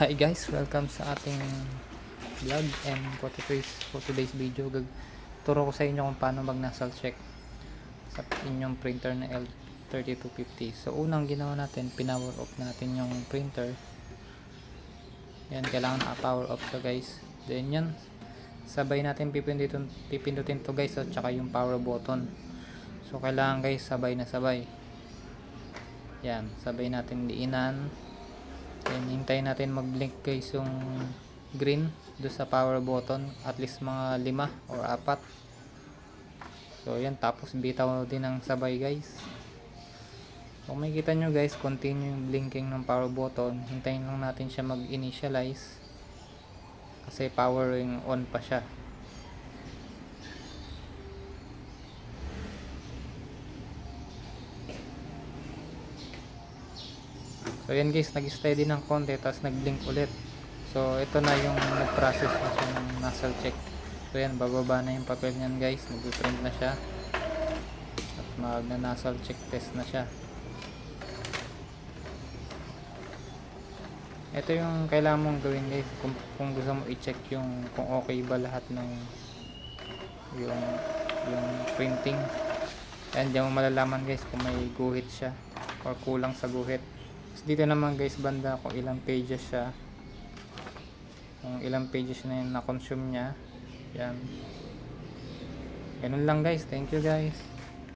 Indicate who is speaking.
Speaker 1: Hi guys, welcome sa ating vlog, and for today's video turo ko sa inyo kung paano mag nasal check sa inyong printer na L3250. So unang ginawa natin, pinower off natin yung printer. Yan, kailangan power off siya guys. Then yan, sabay natin pipindutin to guys, at saka yung power button. So kailangan guys sabay na sabay. Yan, sabay natin diinan. Then hintayin natin mag-blink guys yung green do sa power button, at least mga 5 or 4. So yan, tapos bitaw din ang sabay guys. Kung makikita nyo guys, continue yung blinking ng power button. Hintayin lang natin siya mag-initialize kasi powering on pa siya. So yan guys, nag-steady ng konti, tapos nag-blink ulit. So ito na yung nag-process na siya ng nasal check. So yan, bababa na yung papel niyan guys, nag-print na siya at mag-nasal check test na siya. Ito yung kailangan mong gawin guys kung gusto mo i-check yung kung okay ba lahat ng yung printing. And diyan mo malalaman guys kung may guhit siya or kulang sa guhit. Dito naman guys banda kung ilang pages siya, kung ilang pages na yung na-consume niya. Yan, ganun lang guys. Thank you guys.